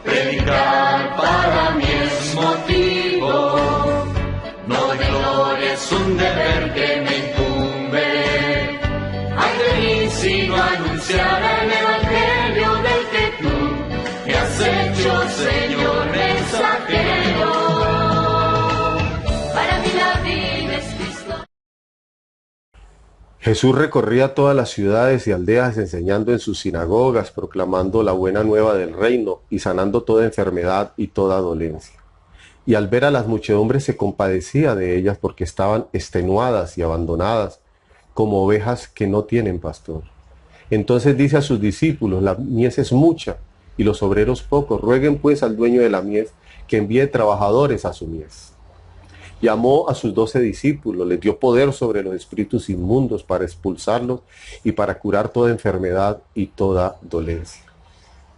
Predicar para mí es motivo, no de gloria, es un deber que me incumbe. Ay de mí si no anunciara el evangelio del que tú me has hecho, Señor mensajero. Para mí la vida es Cristo. Jesús recorría todas las ciudades y aldeas enseñando en sus sinagogas, proclamando la buena nueva del reino y sanando toda enfermedad y toda dolencia. Y al ver a las muchedumbres se compadecía de ellas porque estaban extenuadas y abandonadas, como ovejas que no tienen pastor. Entonces dice a sus discípulos: la mies es mucha y los obreros pocos, rueguen pues al dueño de la mies que envíe trabajadores a su mies. Llamó a sus 12 discípulos, les dio poder sobre los espíritus inmundos para expulsarlos y para curar toda enfermedad y toda dolencia.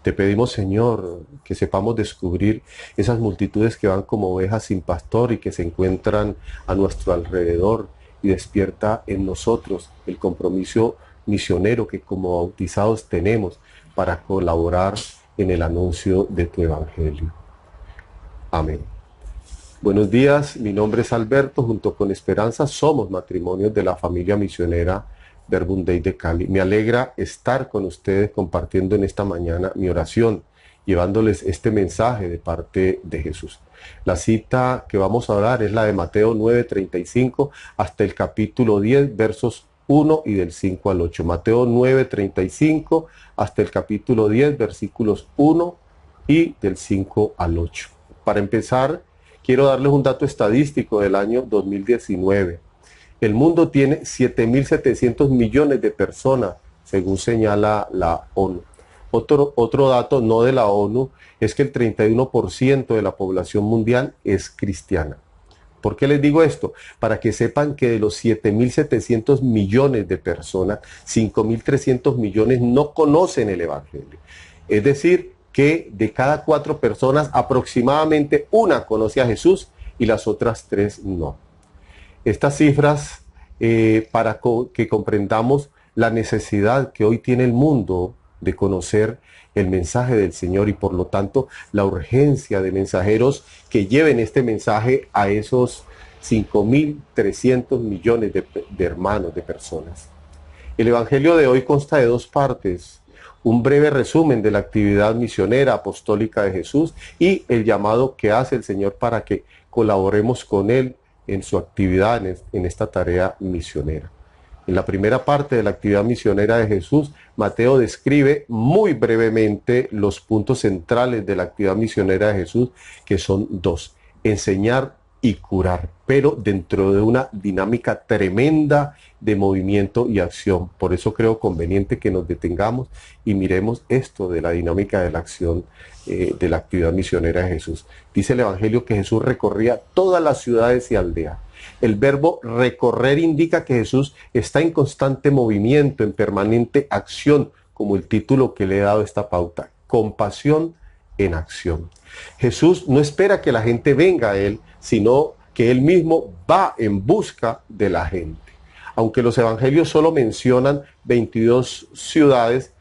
Te pedimos, Señor, que sepamos descubrir esas multitudes que van como ovejas sin pastor y que se encuentran a nuestro alrededor, y despierta en nosotros el compromiso misionero que como bautizados tenemos para colaborar en el anuncio de tu evangelio. Amén. Buenos días, mi nombre es Alberto, junto con Esperanza somos matrimonios de la familia misionera Verbum Dei de Cali. Me alegra estar con ustedes compartiendo en esta mañana mi oración, llevándoles este mensaje de parte de Jesús. La cita que vamos a orar es la de Mateo 9:35 hasta el capítulo 10, versos 1 y del 5 al 8. Mateo 9:35 hasta el capítulo 10, versículos 1 y del 5 al 8. Para empezar, quiero darles un dato estadístico del año 2019. El mundo tiene 7.700 millones de personas, según señala la ONU. Otro dato no de la ONU es que el 31% de la población mundial es cristiana. ¿Por qué les digo esto? Para que sepan que de los 7.700 millones de personas, 5.300 millones no conocen el evangelio. Es decir, que de cada 4 personas, aproximadamente una conoce a Jesús y las otras 3 no. Estas cifras, para que comprendamos la necesidad que hoy tiene el mundo de conocer el mensaje del Señor y por lo tanto la urgencia de mensajeros que lleven este mensaje a esos 5.300 millones de hermanos, de personas. El evangelio de hoy consta de 2 partes. Un breve resumen de la actividad misionera apostólica de Jesús y el llamado que hace el Señor para que colaboremos con Él en su actividad, en esta tarea misionera. En la primera parte de la actividad misionera de Jesús, Mateo describe muy brevemente los puntos centrales de la actividad misionera de Jesús, que son 2: enseñar y curar, pero dentro de una dinámica tremenda de movimiento y acción. Por eso creo conveniente que nos detengamos y miremos esto de la dinámica de la acción de la actividad misionera de Jesús. Dice el Evangelio que Jesús recorría todas las ciudades y aldeas. El verbo recorrer indica que Jesús está en constante movimiento, en permanente acción, como el título que le he dado a esta pauta: compasión en acción. Jesús no espera que la gente venga a Él, sino que Él mismo va en busca de la gente. Aunque los evangelios solo mencionan 22 ciudades,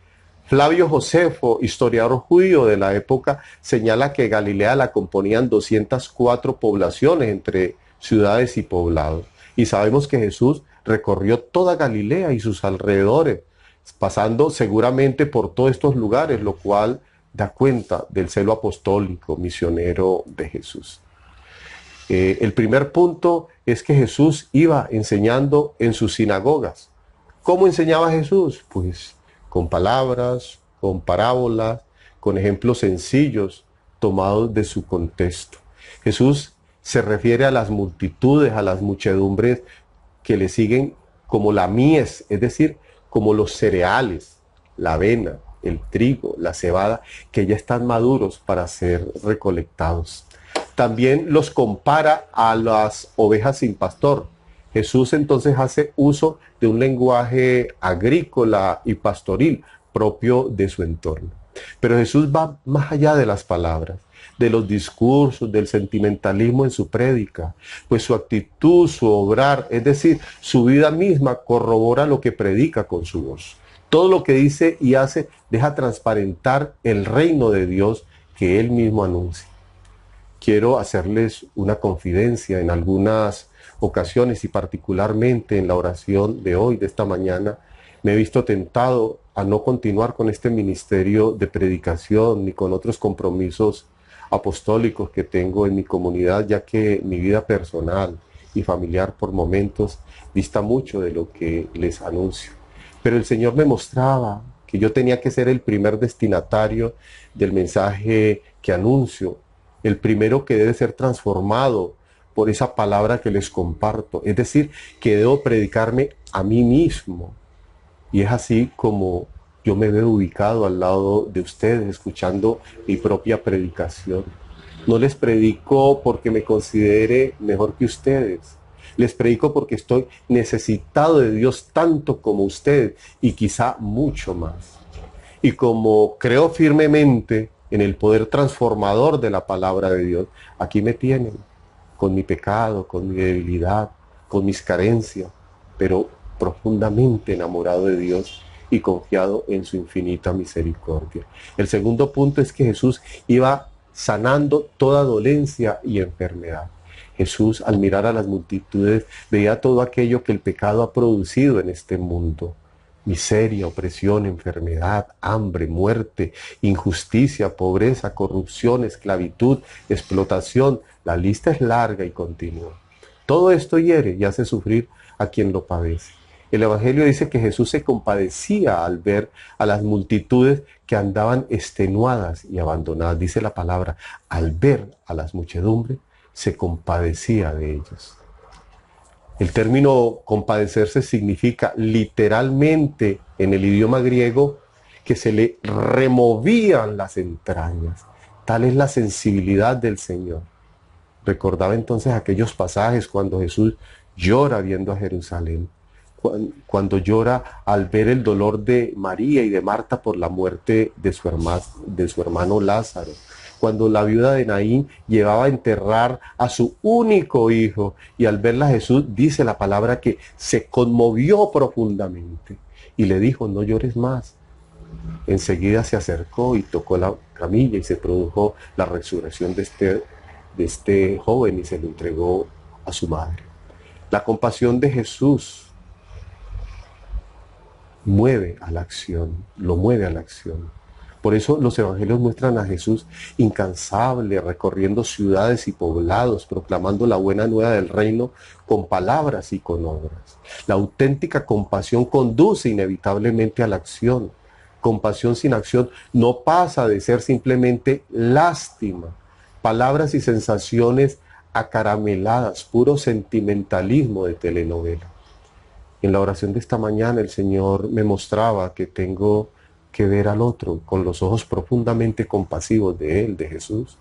Flavio Josefo, historiador judío de la época, señala que Galilea la componían 204 poblaciones entre ciudades y poblados. Y sabemos que Jesús recorrió toda Galilea y sus alrededores, pasando seguramente por todos estos lugares, lo cual da cuenta del celo apostólico, misionero de Jesús. El primer punto es que Jesús iba enseñando en sus sinagogas. ¿Cómo enseñaba Jesús? Pues con palabras, con parábolas, con ejemplos sencillos tomados de su contexto. Jesús se refiere a las multitudes, a las muchedumbres que le siguen como la mies, es decir, como los cereales, la avena, el trigo, la cebada, que ya están maduros para ser recolectados. También los compara a las ovejas sin pastor. Jesús entonces hace uso de un lenguaje agrícola y pastoril propio de su entorno. Pero Jesús va más allá de las palabras, de los discursos, del sentimentalismo en su prédica, pues su actitud, su obrar, es decir, su vida misma corrobora lo que predica con su voz. Todo lo que dice y hace deja transparentar el reino de Dios que Él mismo anuncia. Quiero hacerles una confidencia. En algunas ocasiones y particularmente en la oración de hoy, de esta mañana, me he visto tentado a no continuar con este ministerio de predicación ni con otros compromisos apostólicos que tengo en mi comunidad, ya que mi vida personal y familiar por momentos dista mucho de lo que les anuncio. Pero el Señor me mostraba que yo tenía que ser el primer destinatario del mensaje que anuncio, el primero que debe ser transformado por esa palabra que les comparto. Es decir, que debo predicarme a mí mismo. Y es así como yo me veo ubicado al lado de ustedes, escuchando mi propia predicación. No les predico porque me considere mejor que ustedes. Les predico porque estoy necesitado de Dios tanto como ustedes y quizá mucho más. Y como creo firmemente en el poder transformador de la palabra de Dios, aquí me tienen, con mi pecado, con mi debilidad, con mis carencias, pero profundamente enamorado de Dios y confiado en su infinita misericordia. El segundo punto es que Jesús iba sanando toda dolencia y enfermedad. Jesús, al mirar a las multitudes, veía todo aquello que el pecado ha producido en este mundo: miseria, opresión, enfermedad, hambre, muerte, injusticia, pobreza, corrupción, esclavitud, explotación. La lista es larga y continua. Todo esto hiere y hace sufrir a quien lo padece. El Evangelio dice que Jesús se compadecía al ver a las multitudes que andaban extenuadas y abandonadas. Dice la palabra, al ver a las muchedumbres, se compadecía de ellos. El término compadecerse significa literalmente en el idioma griego que se le removían las entrañas. Tal es la sensibilidad del Señor. Recordaba entonces aquellos pasajes cuando Jesús llora viendo a Jerusalén, cuando llora al ver el dolor de María y de Marta por la muerte de su hermano Lázaro, cuando la viuda de Naín llevaba a enterrar a su único hijo y al verla a Jesús dice la palabra que se conmovió profundamente y le dijo, no llores más. Enseguida se acercó y tocó la camilla y se produjo la resurrección de este joven y se lo entregó a su madre. La compasión de Jesús mueve a la acción, lo mueve a la acción. Por eso los evangelios muestran a Jesús incansable, recorriendo ciudades y poblados, proclamando la buena nueva del reino con palabras y con obras. La auténtica compasión conduce inevitablemente a la acción. Compasión sin acción no pasa de ser simplemente lástima, palabras y sensaciones acarameladas, puro sentimentalismo de telenovela. En la oración de esta mañana el Señor me mostraba que tengo que ver al otro con los ojos profundamente compasivos de Él, de Jesús.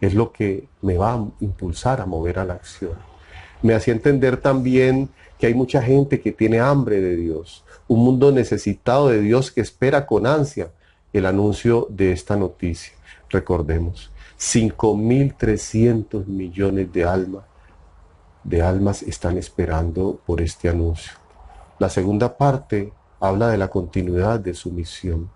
Es lo que me va a impulsar a mover a la acción. Me hacía entender también que hay mucha gente que tiene hambre de Dios, un mundo necesitado de Dios que espera con ansia el anuncio de esta noticia. Recordemos, 5.300 millones de almas están esperando por este anuncio. La segunda parte habla de la continuidad de su misión.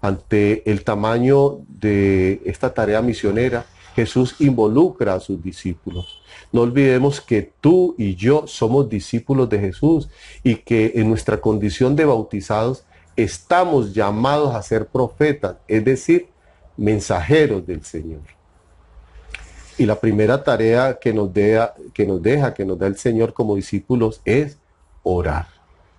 Ante el tamaño de esta tarea misionera, Jesús involucra a sus discípulos. No olvidemos que tú y yo somos discípulos de Jesús y que en nuestra condición de bautizados estamos llamados a ser profetas, es decir, mensajeros del Señor. Y la primera tarea que nos da el Señor como discípulos es orar.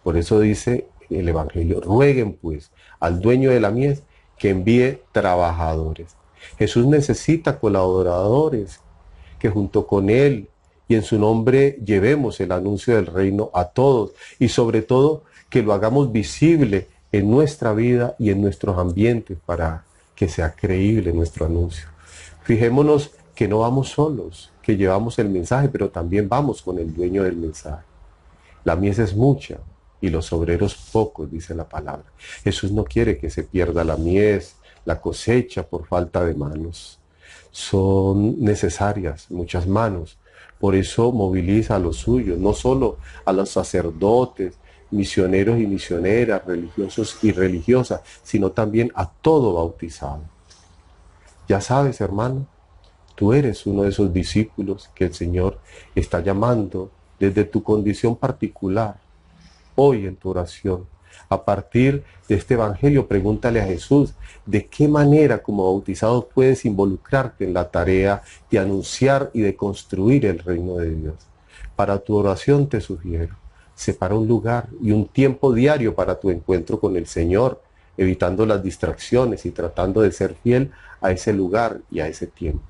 Por eso dice el Evangelio, rueguen pues al dueño de la mies que envíe trabajadores. Jesús necesita colaboradores que junto con Él y en su nombre llevemos el anuncio del reino a todos y sobre todo que lo hagamos visible en nuestra vida y en nuestros ambientes para que sea creíble nuestro anuncio. Fijémonos que no vamos solos, que llevamos el mensaje, pero también vamos con el dueño del mensaje. La mies es mucha y los obreros pocos, dice la palabra. Jesús no quiere que se pierda la mies, la cosecha por falta de manos. Son necesarias muchas manos. Por eso moviliza a los suyos, no solo a los sacerdotes, misioneros y misioneras, religiosos y religiosas, sino también a todo bautizado. Ya sabes, hermano, tú eres uno de esos discípulos que el Señor está llamando desde tu condición particular, hoy en tu oración. A partir de este evangelio, pregúntale a Jesús de qué manera como bautizado puedes involucrarte en la tarea de anunciar y de construir el reino de Dios. Para tu oración te sugiero, separa un lugar y un tiempo diario para tu encuentro con el Señor, evitando las distracciones y tratando de ser fiel a ese lugar y a ese tiempo.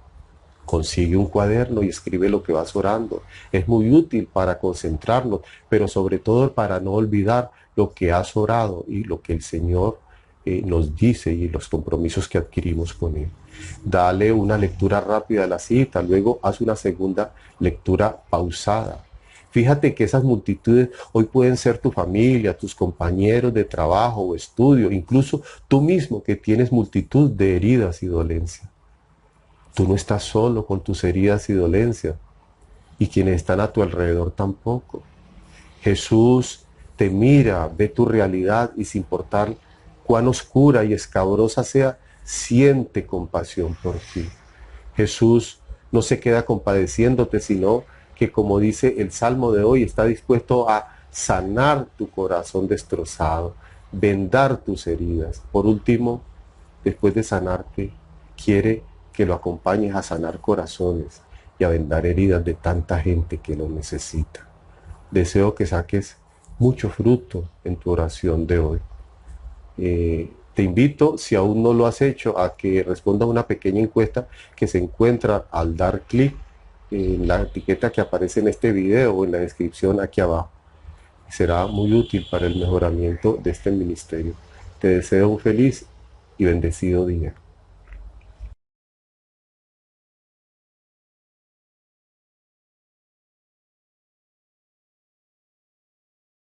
Consigue un cuaderno y escribe lo que vas orando. Es muy útil para concentrarnos, pero sobre todo para no olvidar lo que has orado y lo que el Señor nos dice y los compromisos que adquirimos con Él. Dale una lectura rápida a la cita, luego haz una segunda lectura pausada. Fíjate que esas multitudes hoy pueden ser tu familia, tus compañeros de trabajo o estudio, incluso tú mismo que tienes multitud de heridas y dolencias. Tú no estás solo con tus heridas y dolencias, y quienes están a tu alrededor tampoco. Jesús te mira, ve tu realidad y sin importar cuán oscura y escabrosa sea, siente compasión por ti. Jesús no se queda compadeciéndote, sino que, como dice el Salmo de hoy, está dispuesto a sanar tu corazón destrozado, vendar tus heridas. Por último, después de sanarte, quiere que lo acompañes a sanar corazones y a vendar heridas de tanta gente que lo necesita. Deseo que saques mucho fruto en tu oración de hoy. Te invito, si aún no lo has hecho, a que responda a una pequeña encuesta que se encuentra al dar clic en la etiqueta que aparece en este video o en la descripción aquí abajo. Será muy útil para el mejoramiento de este ministerio. Te deseo un feliz y bendecido día.